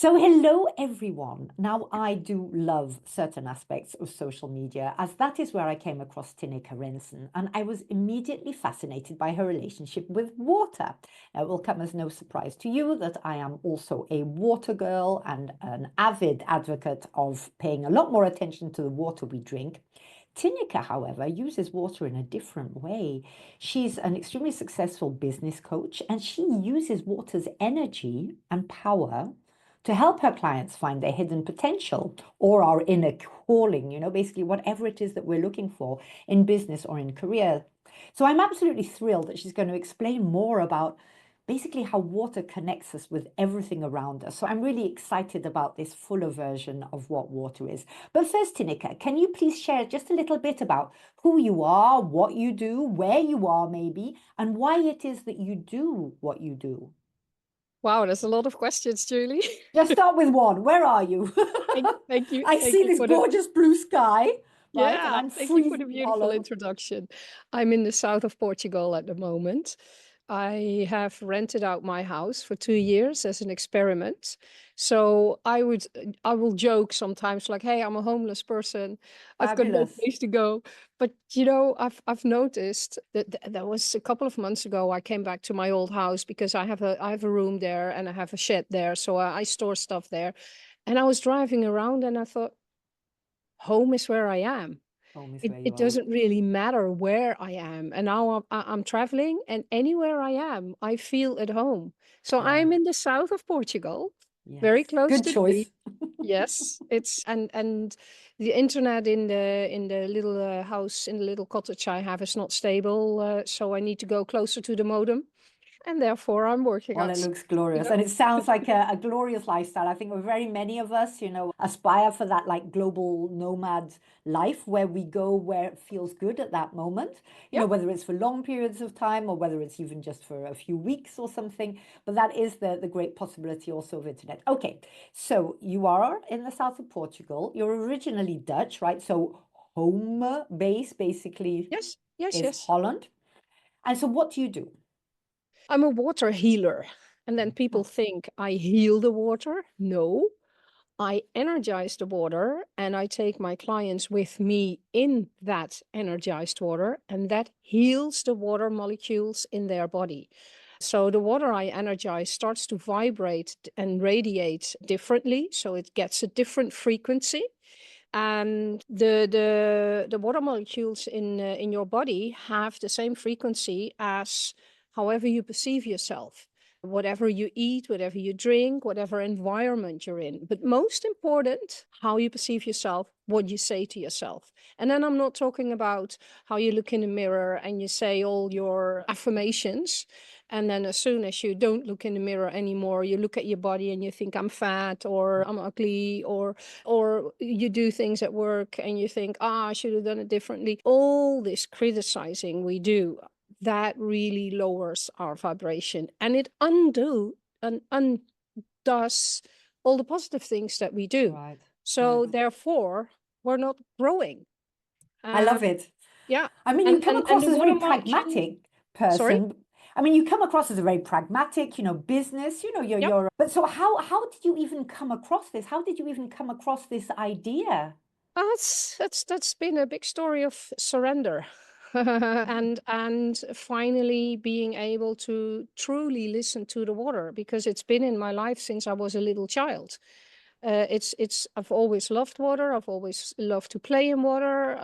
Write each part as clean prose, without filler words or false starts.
So, hello everyone. Now, I do love certain aspects of social media, as that is where I came across Tineke, and I was immediately fascinated by her relationship with water. Now, it will come as no surprise to you that I am also a water girl and an avid advocate of paying a lot more attention to the water we drink. Tineke, however, uses water in a different way. She's an extremely successful business coach, and she uses water's energy and power to help her clients find their hidden potential or our inner calling, basically whatever it is that we're looking for in business or in career. So I'm absolutely thrilled that she's going to explain more about basically how water connects us with everything around us. So I'm really excited about this fuller version of what water is. But first, Tineke, can you please share just a little bit about who you are, what you do, where you are maybe, and why it is that you do what you do? Wow, there's a lot of questions, Julie. Just start with one. Where are you? Thank you. I Thank see you this for the gorgeous blue sky, right? And yeah, I'm thank you for the freezing in beautiful Holland. introduction. I'm in the south of Portugal at the moment. I have rented out my house for 2 years as an experiment. So I will joke sometimes like, hey, I'm a homeless person. I've got no Fabulous. place to go. But I've noticed that that was a couple of months ago. I came back to my old house because I have a room there and I have a shed there. So I store stuff there. And I was driving around and I thought, home is where I am. Home is It where you it are. doesn't really matter where I am. And now I'm traveling, and anywhere I am, I feel at home. So Yeah. I'm in the south of Portugal, very Yes. close Good to the beach. choice. Yes, it's and the internet in the little house in the little cottage I have is not stable, so I need to go closer to the modem, and therefore I'm working Well, it outside. looks glorious. You And it sounds like a glorious lifestyle. I think very many of us, aspire for that like global nomad life where we go where it feels good at that moment, Yeah. whether it's for long periods of time or whether it's even just for a few weeks or something. But that is the great possibility also of internet. Okay, so you are in the south of Portugal. You're originally Dutch, right? So home base basically Yes. Yes. is Yes. Holland. And so what do you do? I'm a water healer. And then people think I heal the water. No, I energize the water and I take my clients with me in that energized water, and that heals the water molecules in their body. So the water I energize starts to vibrate and radiate differently. So it gets a different frequency. And the water molecules in your body have the same frequency as however you perceive yourself, whatever you eat, whatever you drink, whatever environment you're in. But most important, how you perceive yourself, what you say to yourself. And then I'm not talking about how you look in the mirror and you say all your affirmations. And then as soon as you don't look in the mirror anymore, you look at your body and you think I'm fat or I'm ugly, or you do things at work and you think, I should have done it differently. All this criticizing we do, that really lowers our vibration, and it undoes all the positive things that we do. Right, So right. therefore, we're not growing. I Um, love it. yeah, I mean, you and come and and across the as a very water molecule. pragmatic Sorry. person. I mean, you come across as a very pragmatic, business, Yep. but so how did you even come across this? How did you even come across this idea? That's been a big story of surrender. And finally being able to truly listen to the water, because it's been in my life since I was a little child. It's I've always loved water. I've always loved to play in water.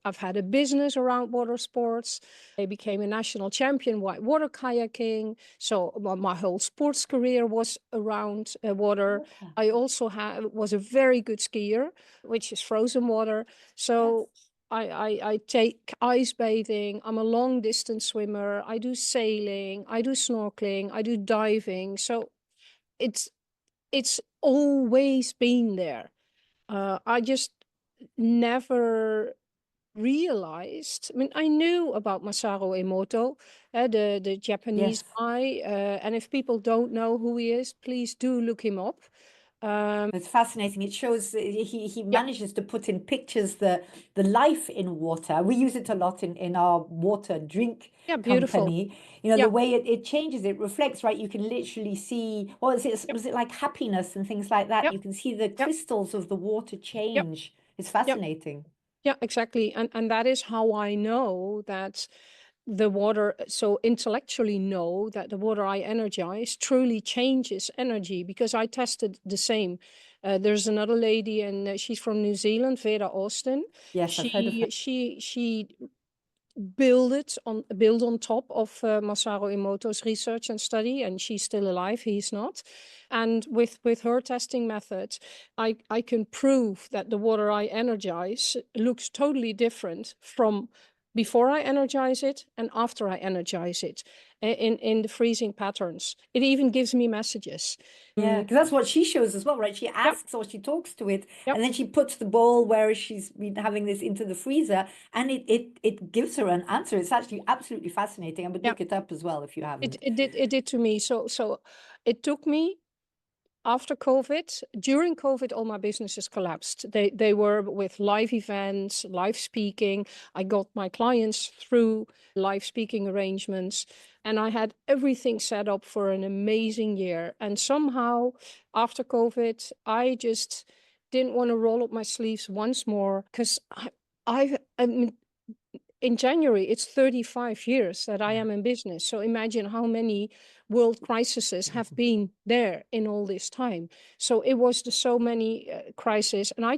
I've had a business around water sports. I became a national champion whitewater kayaking. So my whole sports career was around water. Water. I also was a very good skier, which is frozen water. So Yes. I take ice bathing. I'm a long distance swimmer. I do sailing. I do snorkeling. I do diving. So it's it's always been there. I just never realized. I mean, I knew about Masaru Emoto, the Japanese Yes. guy, and if people don't know who he is, please do look him up. It's fascinating. It shows he Yeah, manages to put in pictures the life in water. We use it a lot in our water drink yeah, beautiful. company. You know, Yeah, the way it changes, it reflects, right? You can literally see, well, yep, was it like happiness and things like that? yep, You can see the yep, crystals of the water yep, change. It's yep. fascinating. Yeah, exactly. And that is how I know that the water, so intellectually know that the water I energize truly changes energy, because I tested the same. There's another lady, and she's from New Zealand, Vera Austin. Yes, I've heard of her. She build on top of Masaru Emoto's research and study, and she's still alive, he's not. And with her testing methods, I can prove that the water I energize looks totally different from before I energize it and after I energize it, in the freezing patterns. It even gives me messages. Yeah, because that's what she shows as well, right? She Yep, asks or she talks to it, yep, and then she puts the bowl where she's been having this into the freezer, and it gives her an answer. It's actually absolutely fascinating. I would yep. look it up as well if you It haven't. it did to me. So it took me after COVID. During COVID, all my businesses collapsed. They were with live events, live speaking. I got my clients through live speaking arrangements, and I had everything set up for an amazing year. And somehow, after COVID, I just didn't want to roll up my sleeves once more, because I mean, in January, it's 35 years that I Yeah, am in business. So imagine how many world crises have been there in all this time. So it was so many crises. And I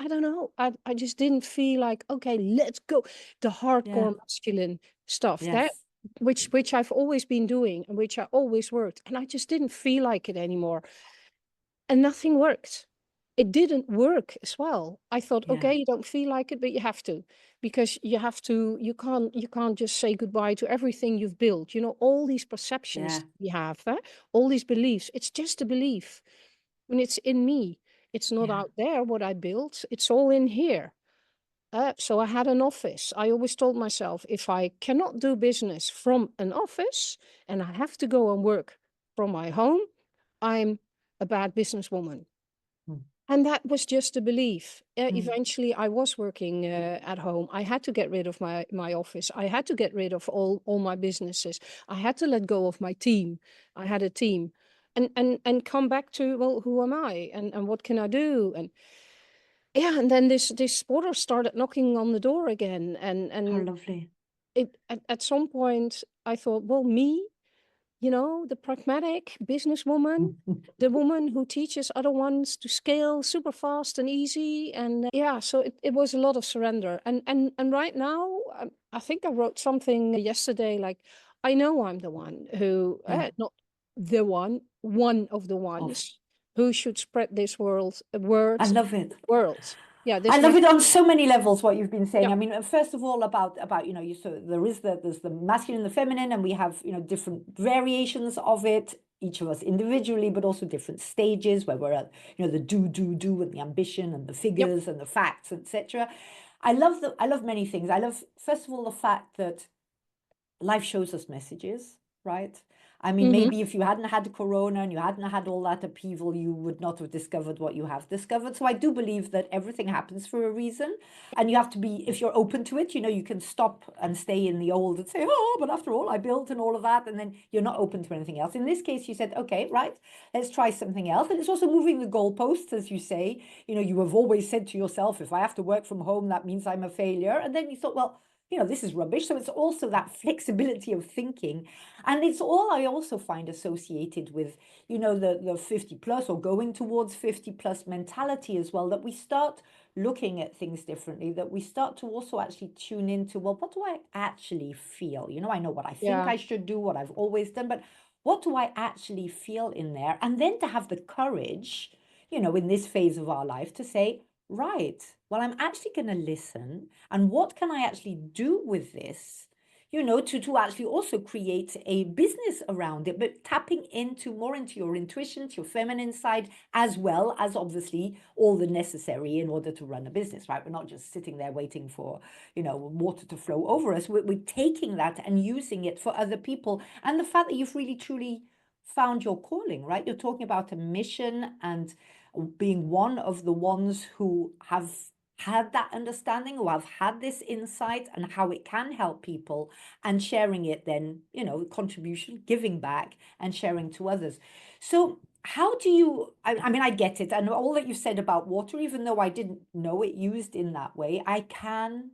don't know, I just didn't feel like, okay, let's go. The yeah, hardcore masculine stuff, that yes, which I've always been doing and which I always worked. And I just didn't feel like it anymore, and nothing worked. It didn't work as well. I thought, yeah, okay, you don't feel like it, but you have to, because you can't just say goodbye to everything you've built. You know, all these yeah, perceptions we have, all these beliefs. It's just a belief, and it's in me. It's not yeah. out there what I built. It's all in here. So I had an office. I always told myself, if I cannot do business from an office and I have to go and work from my home, I'm a bad businesswoman. Mm, And that was just a belief. mm. Eventually, I was working at home. I had to get rid of my office. I had to get rid of all my businesses. I had to let go of my team. I had a team, and come back to, well, who am I, and what can I do? And yeah, and then this porter started knocking on the door again, How and lovely. it at some point I thought, well, me, the pragmatic businesswoman, the woman who teaches other ones to scale super fast and easy. And yeah, so it was a lot of surrender. And right now, I think I wrote something yesterday like, I know I'm the one who, Yeah, not the one of the of. ones who should spread this I word, love it. world. Yeah, I this love message. it on so many levels what you've been saying. Yeah. I mean, first of all, about you so there's the masculine and the feminine, and we have different variations of it, each of us individually, but also different stages where we're at the do and the ambition and the Yep. figures and the facts, etc. I love many things. I love first of all the fact that life shows us messages, right? I mean, Mm-hmm. maybe if you hadn't had Corona and you hadn't had all that upheaval, you would not have discovered what you have discovered. So I do believe that everything happens for a reason. And you have to be, if you're open to it, you can stop and stay in the old and say, oh, but after all, I built and all of that. And then you're not open to anything else. In this case, you said, okay, right, let's try something else. And it's also moving the goalposts, as you say. You have always said to yourself, if I have to work from home, that means I'm a failure. And then you thought, well, this is rubbish. So it's also that flexibility of thinking. And it's all I also find associated with, the 50 plus or going towards 50 plus mentality as well, that we start looking at things differently, that we start to also actually tune into, well, what do I actually feel? I know what I think Yeah. I should do, what I've always done, but what do I actually feel in there? And then to have the courage, in this phase of our life to say, right, well, I'm actually going to listen. And what can I actually do with this? To actually also create a business around it, but tapping more into your intuition, to your feminine side, as well as obviously all the necessary in order to run a business, right? We're not just sitting there waiting for, water to flow over us. We're taking that and using it for other people. And the fact that you've really truly found your calling, right? You're talking about a mission and being one of the ones who have had that understanding, who have had this insight and how it can help people, and sharing it then, contribution, giving back and sharing to others. So how do you, I mean, I get it. And all that you said about water, even though I didn't know it used in that way, I can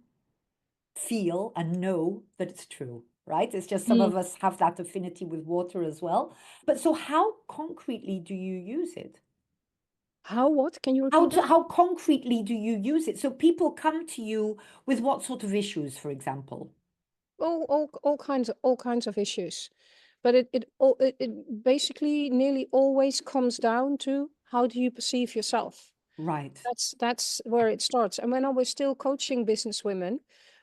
feel and know that it's true, right? It's just some Mm. of us have that affinity with water as well. But so how concretely do you use it? How, what? Can you repeat that? How concretely do you use it? So people come to you with what sort of issues, for example? All kinds of issues. But it basically nearly always comes down to how do you perceive yourself? Right. That's where it starts. And when I was still coaching business women,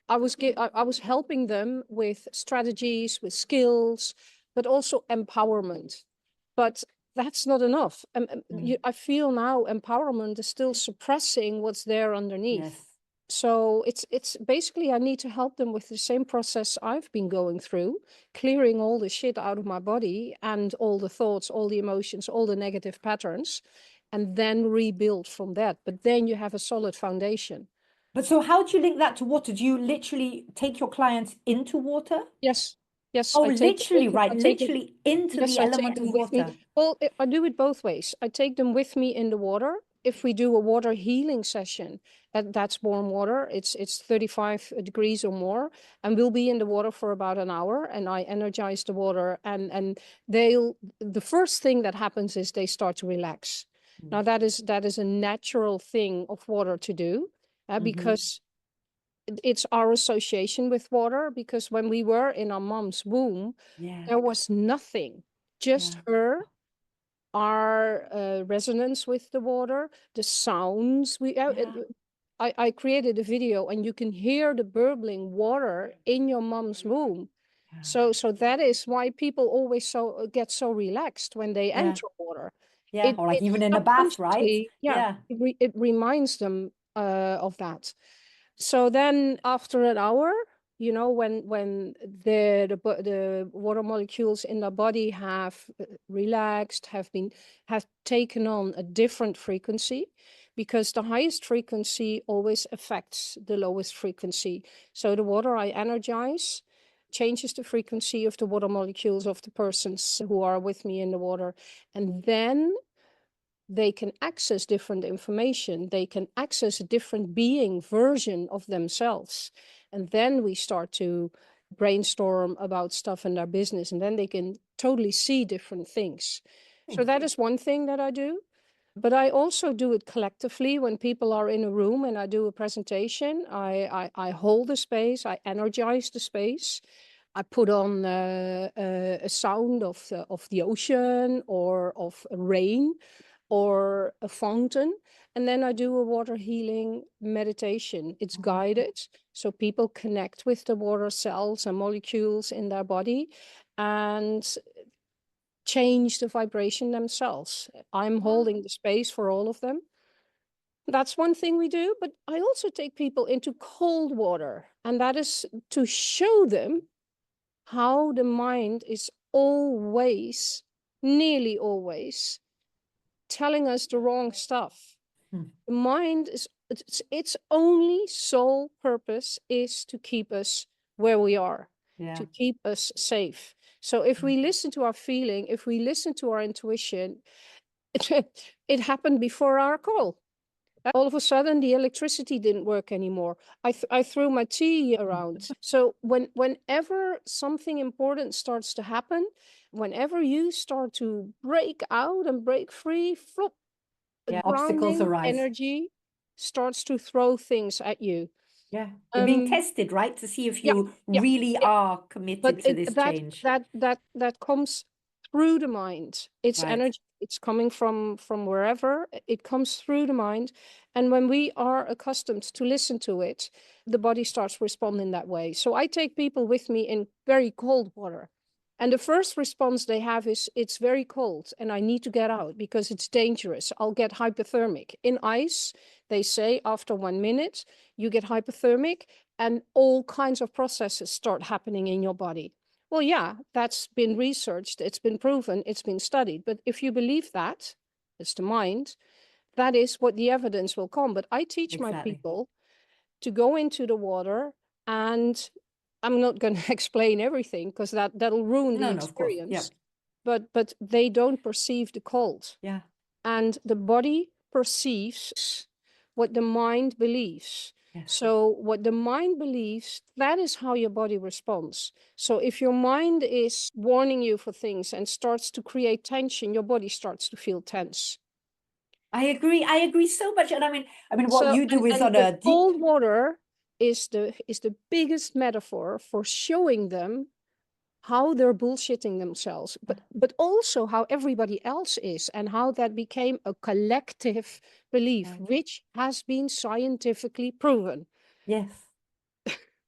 I was helping them with strategies, with skills, but also empowerment. But that's not enough. Mm. I feel now empowerment is still suppressing what's there underneath. Yes. So it's basically I need to help them with the same process I've been going through, clearing all the shit out of my body and all the thoughts, all the emotions, all the negative patterns, and then rebuild from that. But then you have a solid foundation. But so how do you link that to water? Do you literally take your clients into water? Yes, yes, Oh, I take them with literally, me. right. I take them. Literally into Yes, the I take element them of with me. water. Well, I do it both ways. I take them with me in the water. If we do a water healing session, that's warm water. It's 35 degrees or more, and we'll be in the water for about an hour. And I energize the water, and they'll. The first thing that happens is they start to relax. Mm. Now that is a natural thing of water to do, Mm-hmm. because it's our association with water. Because when we were in our mom's womb, Yeah. there was nothing, just Yeah. her, our resonance with the water, the sounds. Yeah. I created a video, and you can hear the burbling water in your mom's womb. Yeah. So that is why people always get so relaxed when they Yeah. enter water. Yeah. It Or like it even in a bath, right? subconsciously, yeah, Yeah. it reminds them of that. So then after an hour, when the water molecules in the body have relaxed, have taken on a different frequency, because the highest frequency always affects the lowest frequency. So the water I energize changes the frequency of the water molecules of the persons who are with me in the water. And then they can access different information. They can access a different being version of themselves. And then we start to brainstorm about stuff in their business, and then they can totally see different things. So Hmm. that is one thing that I do. But I also do it collectively when people are in a room and I do a presentation. I hold the space, I energize the space. I put on a sound of the ocean or of rain or a fountain. And then I do a water healing meditation. It's Oh, guided, so people connect with the water cells and molecules in their body and change the vibration themselves. I'm wow. holding the space for all of them. That's one thing we do, but I also take people into cold water, and that is to show them how the mind is always, nearly always, telling us the wrong stuff. Hmm. The mind is its only sole purpose is to keep us where we are, Yeah. to keep us safe. So if Mm. we listen to our feeling, if we listen to our intuition, it happened before our call. All of a sudden, the electricity didn't work anymore. I threw my tea around. So whenever something important starts to happen, whenever you start to break out and break free, flop, a Yeah. Obstacles grounding arise. energy starts to throw things at you. Yeah. You're being Um, tested, right? To see if yeah, you yeah, really yeah. are But committed to this change. that comes through the mind. It's Right. energy. It's coming from wherever. It comes through the mind, and when we are accustomed to listen to it, the body starts responding that way. So I take people with me in very cold water, and the first response they have is it's very cold, and I need to get out because it's dangerous. I'll get hypothermic. In ice, they say after 1 minute you get hypothermic, and all kinds of processes start happening in your body. Well, yeah, that's been researched, it's been proven, it's been studied. But if you believe that, it's the mind, that is what the evidence will come. But I teach my Exactly. people to go into the water, and I'm not going to explain everything because that'll ruin the No, no, of course. Yeah. experience. But they don't perceive the cold, Yeah. and the body perceives what the mind believes. Yes. So what the mind believes, that is how your body responds. So if your mind is warning you for things and starts to create tension, your body starts to feel tense. I agree. I agree so much. And I mean, what So you do is and on the a deep. cold water is the biggest metaphor for showing them how they're bullshitting themselves, but also how everybody else is, and how that became a collective belief, Right. which has been scientifically proven. Yes.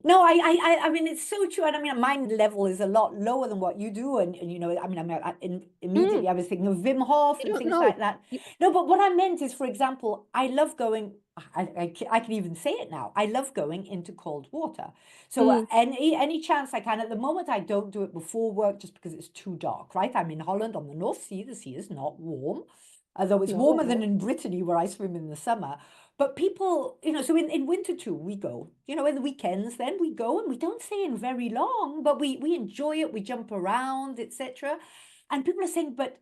No, I mean, it's so true. And I mean, my level is a lot lower than what you do. And you know, Mm, immediately I was thinking of Wim Hof you and don't things know. like that. You, No, but what I meant is, for example, I love going, I can even say it now. I love going into cold water. So mm, any chance I can, at the moment, I don't do it before work just because it's too dark, right? I'm in Holland on the North Sea. The sea is not warm, although it's no, warmer than no, in Brittany where I swim in the summer. But people, you know, so in winter too, we go, you know, in the weekends, then we go and we don't stay in very long, but we enjoy it, we jump around, etc. And people are saying, but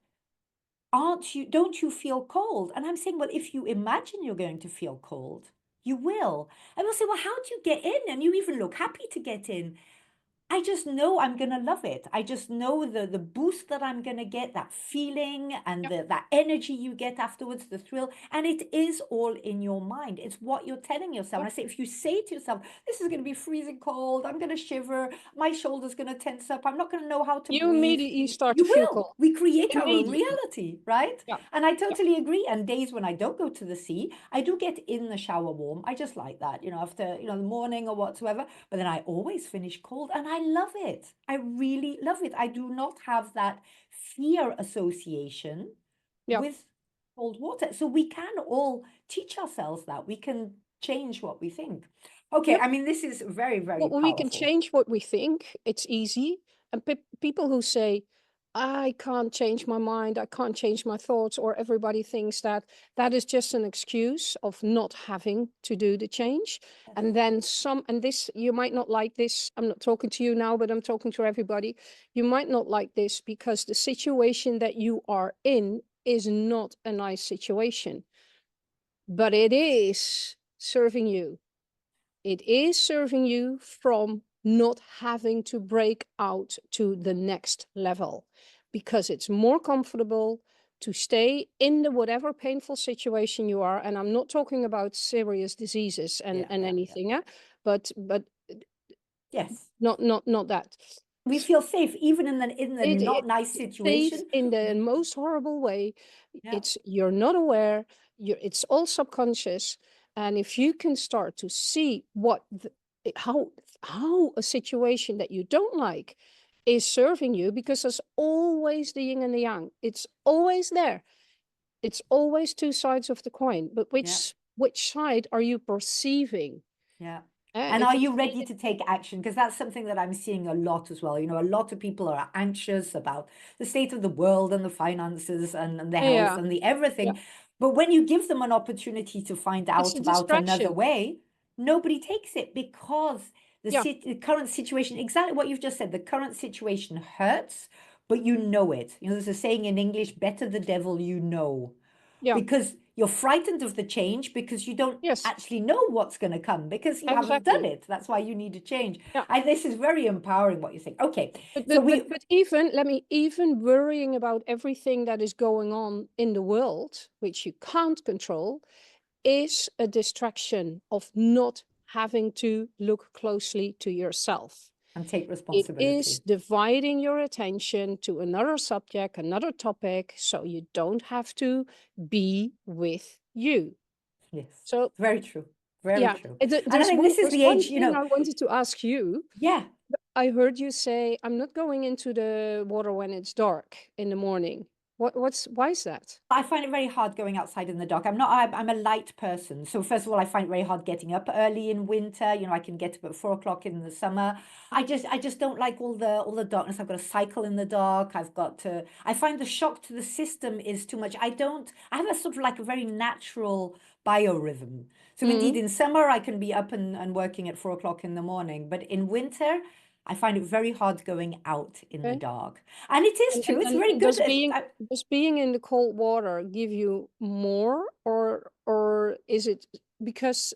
don't you feel cold? And I'm saying, well, if you imagine you're going to feel cold, you will. And we'll say, well, how do you get in? And you even look happy to get in. I just know I'm gonna love it. I just know the boost that I'm gonna get, that feeling and yeah, that energy you get afterwards, the thrill. And it is all in your mind. It's what you're telling yourself. yeah. And I say, if you say to yourself, this is gonna be freezing cold, I'm gonna shiver, my shoulder's gonna tense up, I'm not gonna know how to You breathe. immediately start to You feel will. cold. We create our own Immediately. reality, right? Yeah, And I yeah. totally agree. And days when I don't go to the sea, I do get in the shower warm. I just like that, you know, after, you know, the morning or whatsoever. But then I always finish cold and I love it. I really love it. I do not have that fear association Yeah. with cold water. So we can all teach ourselves that. We can change what we think. Okay, Yep. I mean, this is very, very Well, we can powerful. change what we think. It's easy. And people who say, I can't change my mind, I can't change my thoughts, or everybody thinks that that is just an excuse of not having to do the change. Yes. And then and this, you might not like this. I'm not talking to you now, but I'm talking to everybody. You might not like this because the situation that you are in is not a nice situation, but it is serving you. It is serving you from not having to break out to the next level, because it's more comfortable to stay in the whatever painful situation you are. And I'm not talking about serious diseases Yeah, and yeah, yeah. anything, but Yes. not that. We feel safe even in the It not nice safe situation. in the Yeah, most horrible way. yeah, It's you're not aware. It's all subconscious, and if you can start to see how a situation that you don't like is serving you, because there's always the yin and the yang. It's always there. It's always two sides of the coin. But yeah. which side are you perceiving? Yeah. And are If you it's ready to take action? Because that's something that I'm seeing a lot as well. You know, a lot of people are anxious about the state of the world and the finances and the health yeah, and the yeah, everything. But when you give them an opportunity to find it's out a about another distraction. way, nobody takes it because Yeah, the current situation, exactly what you've just said, the current situation hurts, but you know it. You know, there's a saying in English, better the devil you know, yeah, because you're frightened of the change because you don't yes, actually know what's going to come because you haven't done exactly. it. That's why you need to change. Yeah. This is very empowering what you think. Okay, But so but but we but even let me even worrying about everything that is going on in the world, which you can't control, is a distraction of not having to look closely to yourself. and take It is responsibility. dividing your attention to another subject, another topic, so you don't have to be with you. Yes, So very true. Very yeah, true. And I there's think one this is there's the one age, you thing know, I wanted to ask you. yeah. I heard you say, I'm not going into the water when it's dark in the morning. Why is that? I find it very hard going outside in the dark. I'm a light person. So first of all, I find it very hard getting up early in winter. You know, I can get up at 4 o'clock in the summer. I just don't like all the darkness. I've got to cycle in the dark. I find the shock to the system is too much. I have a sort of like a very natural biorhythm. So indeed, Mm, in summer, I can be up and working at 4 o'clock in the morning. But in winter, I find it very hard going out in the okay. dark. And it is true. It's very And good. does being in the cold water give you more, or is it because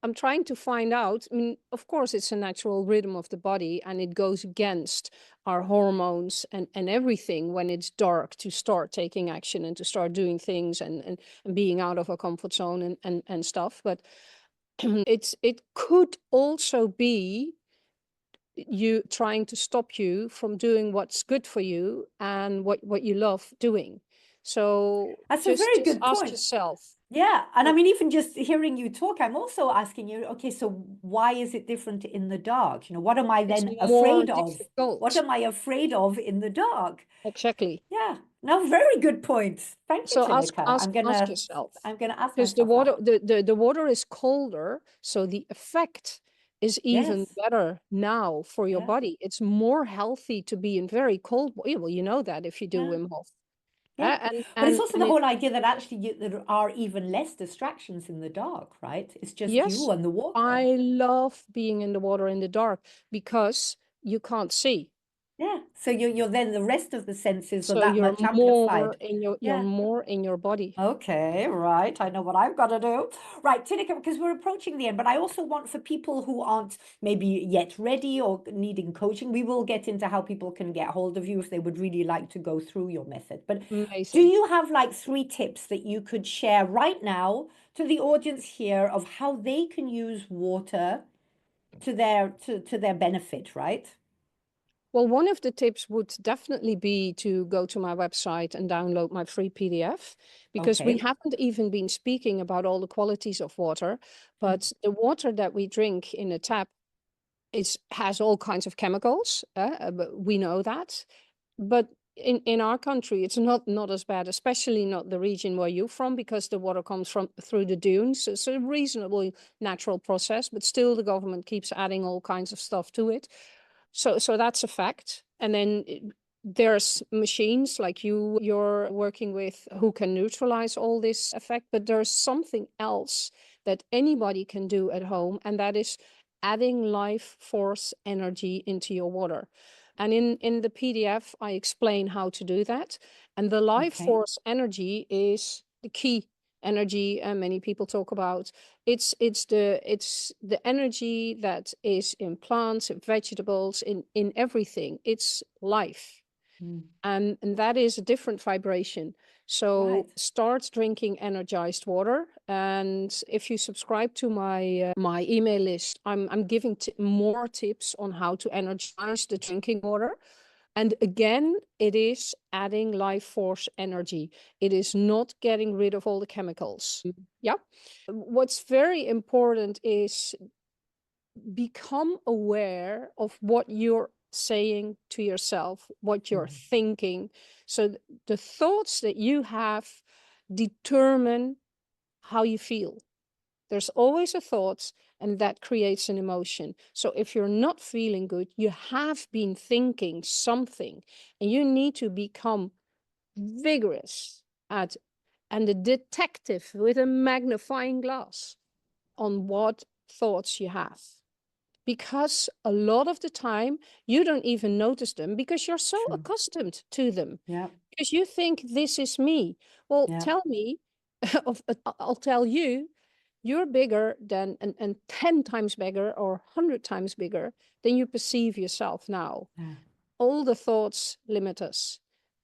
I'm trying to find out. I mean, of course, it's a natural rhythm of the body, and it goes against our hormones and everything when it's dark to start taking action and to start doing things and being out of a comfort zone and stuff. But it could also be you trying to stop you from doing what's good for you and what you love doing. So That's a very just good ask point. yourself, Yeah. And I what mean, even just hearing you talk, I'm also asking you, okay, so why is it different in the dark? You know, what am I it's then more afraid of? What difficult. am I afraid of in the dark? Exactly. Yeah. No, very good points. Thank you, So Tineke. ask yourself, I'm gonna ask because the myself water that. the water is colder, so the effect is even Yes. better now for your Yeah. body. It's more healthy to be in very cold well, you know that if you do Yeah. Wim Hof. Yeah. And But it's also and the it whole idea that actually there are even less distractions in the dark, right? It's just you yes, and the water. I love being in the water in the dark because you can't see. Yeah. So you're then the rest of the senses are So that much amplified. you're Yeah. more in your body. Okay, right. I know what I've got to do. Right, Tineke, because we're approaching the end, but I also want for people who aren't maybe yet ready or needing coaching, we will get into how people can get hold of you if they would really like to go through your method. But do Amazing. you have like 3 tips that you could share right now to the audience here of how they can use water to their benefit, right? Well, one of the tips would definitely be to go to my website and download my free PDF, because we Okay. haven't even been speaking about all the qualities of water, Mm. but the water that we drink in a tap has all kinds of chemicals. But we know that. But in our country, it's not as bad, especially not the region where you're from, because the water comes from through the dunes. It's a reasonably natural process, but still the government keeps adding all kinds of stuff to it. So that's a fact. And then there's machines like you're working with who can neutralize all this effect, but there's something else that anybody can do at home, and that is adding life force energy into your water. And in the PDF, I explain how to do that. And the life Okay. force energy is the key energy, many people talk about. It's the energy that is in plants, in vegetables, in everything. It's life. Mm. And that is a different vibration. So Right. start drinking energized water. And if you subscribe to my email list, I'm giving more tips on how to energize the drinking water. And again, it is adding life force energy. It is not getting rid of all the chemicals. Yeah. What's very important is become aware of what you're saying to yourself, what you're Mm. thinking. So the thoughts that you have determine how you feel. There's always a thought, and that creates an emotion. So if you're not feeling good, you have been thinking something, and you need to become vigorous at and a detective with a magnifying glass on what thoughts you have. Because a lot of the time you don't even notice them because you're so True. accustomed to them. Yeah. Because you think this is me. Well, Yeah. tell me, I'll tell you, you're bigger than and 10 times bigger or 100 times bigger than you perceive yourself now. Yeah. All the thoughts limit us.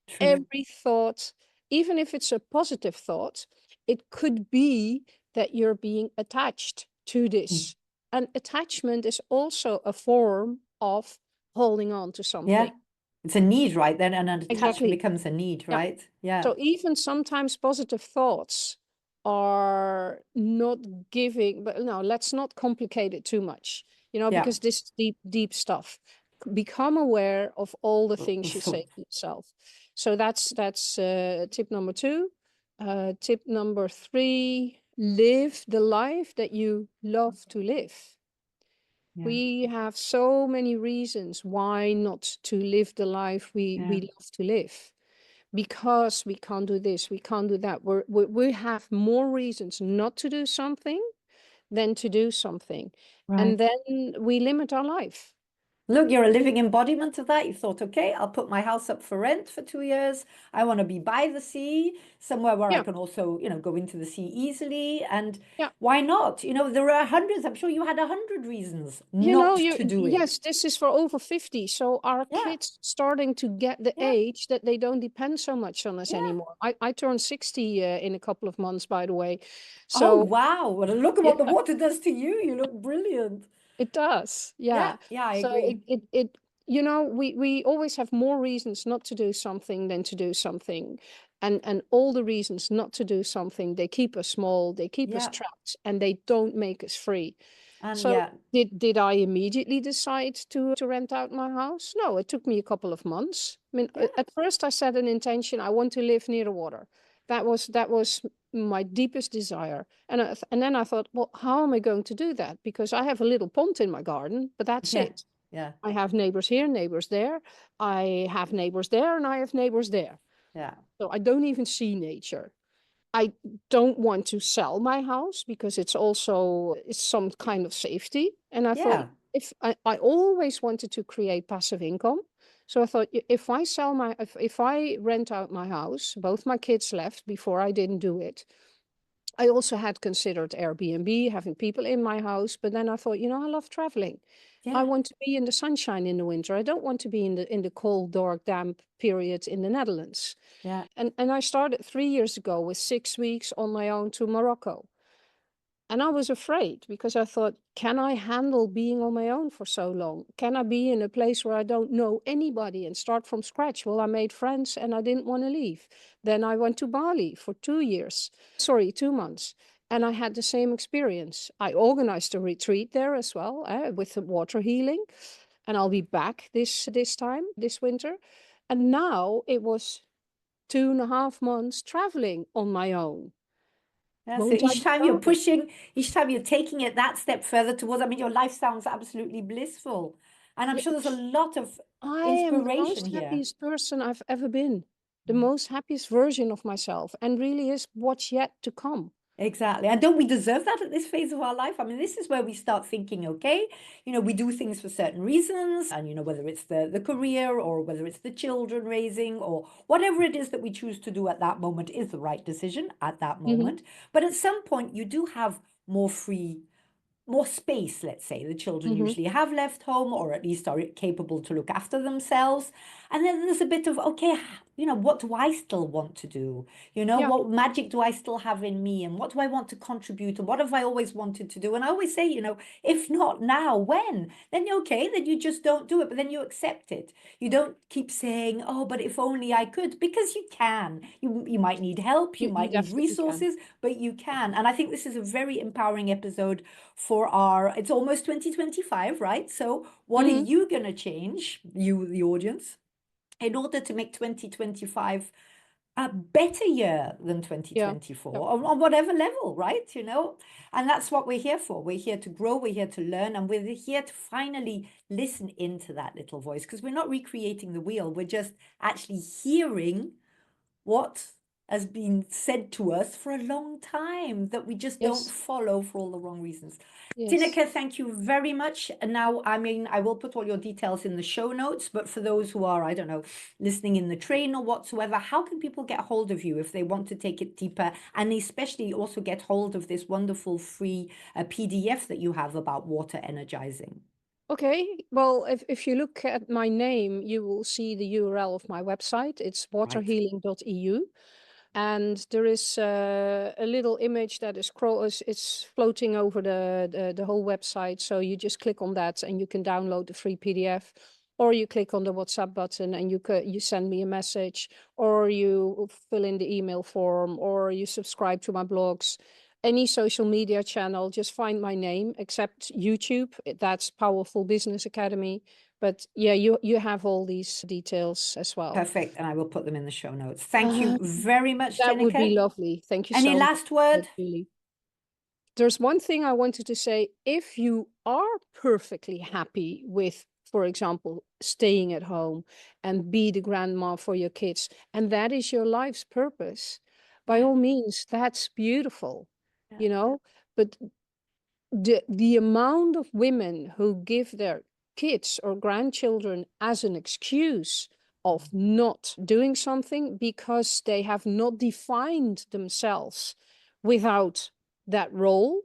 True. Every thought, even if it's a positive thought, it could be that you're being attached to Mm. this. And attachment is also a form of holding on to something. Yeah. It's a need, right? Then an attachment Exactly. becomes a need, Yeah. right? Yeah. So even sometimes positive thoughts are not giving, but no, let's not complicate it too much, Yeah. because this is deep, deep stuff. Become aware of all the things you say So to yourself. So that's tip number 2. Tip number 3, live the life that you love to live. Yeah. We have so many reasons why not to live the life Yeah. we love to live. Because we can't do this, we can't do that. We have more reasons not to do something than to do something. And Right. then we limit our life. Look, you're a living embodiment of that. You thought, okay, I'll put my house up for rent for 2 years. I want to be by the sea, somewhere where I Yeah, can also, go into the sea easily. And yeah. why not? There are hundreds. I'm sure you had 100 reasons You know, not to do it. yes, this is for over 50. So our Yeah, kids starting to get the yeah, age that they don't depend so much on us yeah. anymore. I turned 60 in a couple of months, by the way. Oh, So wow. Well, look at yeah, what the water does to you. You look brilliant. it does. Yeah, Yeah. yeah, I So agree. you know, we always have more reasons not to do something than to do something. And all the reasons not to do something, they keep us small, they keep us Yeah. trapped, and they don't make us free. And So yeah, did I immediately decide to rent out my house? No, it took me a couple of months. I mean, yeah, at first I set an intention, I want to live near the water. That was my deepest desire. And then I thought, well, how am I going to do that? Because I have a little pond in my garden, but that's yeah, it. yeah, I have neighbors here, neighbors there. I have neighbors there, and I have neighbors there. yeah, So I don't even see nature. I don't want to sell my house because it's some kind of safety. And I thought, yeah, if I always wanted to create passive income. So I thought, if I if I rent out my house, both my kids left before I didn't do it. I also had considered Airbnb, having people in my house, but then I thought, I love traveling. I yeah, want to be in the sunshine in the winter. I don't want to be in the cold, dark, damp period in the Netherlands. yeah. And I started 3 years ago with 6 weeks on my own to Morocco. And I was afraid because I thought, can I handle being on my own for so long? Can I be in a place where I don't know anybody and start from scratch? Well, I made friends and I didn't want to leave. Then I went to Bali for 2 years, sorry, 2 months. And I had the same experience. I organized a retreat there as well, with the water healing. And I'll be back this time, this winter. And now it was 2.5 months traveling on my own. Yeah, so Won't I each be time you're lonely? pushing, each time you're taking it that step further towards, I mean, your life sounds absolutely blissful. And I'm Yeah, sure there's a lot of I am the inspiration most here. happiest person I've ever been, the Mm. most happiest version of myself, and really is what's yet to come. Exactly. And don't we deserve that at this phase of our life? I mean, this is where we start thinking, okay, we do things for certain reasons, and whether it's the career or whether it's the children raising or whatever it is that we choose to do at that moment is the right decision at that Hmm. moment. But at some point, you do have more space, let's say. The children Hmm. usually have left home or at least are capable to look after themselves. And then there's a bit of, okay, what do I still want to do? Yeah, What magic do I still have in me? And what do I want to contribute? And what have I always wanted to do? And I always say, if not now, when? Then you're okay, then you just don't do it, but then you accept it. You don't keep saying, oh, but if only I could, because you can. You might need help, you you might need definitely can. resources, but you can. And I think this is a very empowering episode for it's almost 2025, right? So what are Hmm. you going to change, you, the audience, in order to make 2025 a better year than Yeah, yeah. 2024 on whatever level, right? And that's what we're here for. We're here to grow, we're here to learn, and we're here to finally listen into that little voice because we're not recreating the wheel. We're just actually hearing what has been said to us for a long time that we just don't Yes, follow for all the wrong reasons. yes. Tineke, thank you very much. And now, I mean, I will put all your details in the show notes, but for those who are, I don't know, listening in the train or whatsoever, how can people get hold of you if they want to take it deeper and especially also get hold of this wonderful free PDF that you have about water energizing? Okay, well, if you look at my name, you will see the URL of my website. It's Right. waterhealing.eu. And there is a little image that it's floating over the whole website. So you just click on that and you can download the free PDF, or you click on the WhatsApp button and you send me a message, or you fill in the email form, or you subscribe to my blogs. Any social media channel, just find my name, except YouTube. That's Powerful Business Academy. But yeah, you have all these details as well. Perfect. And I will put them in the show notes. Thank you Uh, very much, that would be Tineke. lovely. Thank you Any so last much, word? Julie. There's one thing I wanted to say. If you are perfectly happy with, for example, staying at home and be the grandma for your kids, and that is your life's purpose, by Yeah. all means, that's beautiful, Yeah. you know. But the amount of women who give their kids or grandchildren as an excuse of not doing something because they have not defined themselves without that role,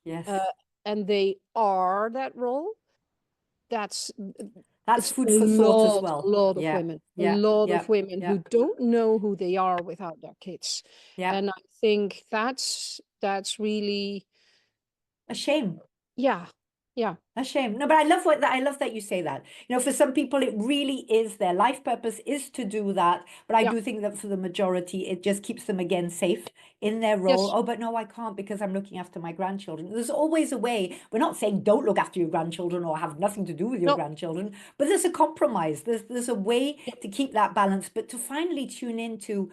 Yes. uh, and they are that role. That's That's it's food for thought as a well. lot of Yeah. women, a Yeah. lot Yeah. of women Yeah. who don't know who they are without their kids, Yeah. and I think that's really, A shame. yeah, yeah, A shame. No, but I love that you say that. You know, for some people it really is their life purpose is to do that. But I yeah, do think that for the majority, it just keeps them again safe in their role. yes, Oh, but no, I can't because I'm looking after my grandchildren. There's always a way. We're not saying don't look after your grandchildren or have nothing to do with your no, grandchildren, but there's a compromise. There's a way yeah, to keep that balance, but to finally tune into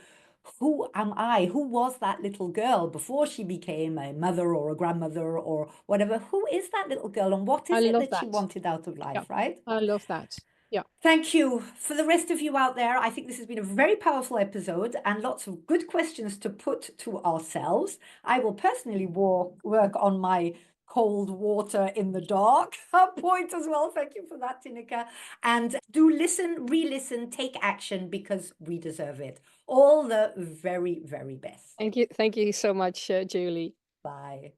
who am I? Who was that little girl before she became a mother or a grandmother or whatever? Who is that little girl and what I is it love that she that. wanted out of Yeah, life, right? I love that. Yeah, Thank you. For the rest of you out there, I think this has been a very powerful episode and lots of good questions to put to ourselves. I will personally work on my cold water in the dark point as well. Thank you for that, Tineke. And do listen, re-listen, take action because we deserve it. All the very, very best. thank you so much, Julie. Bye.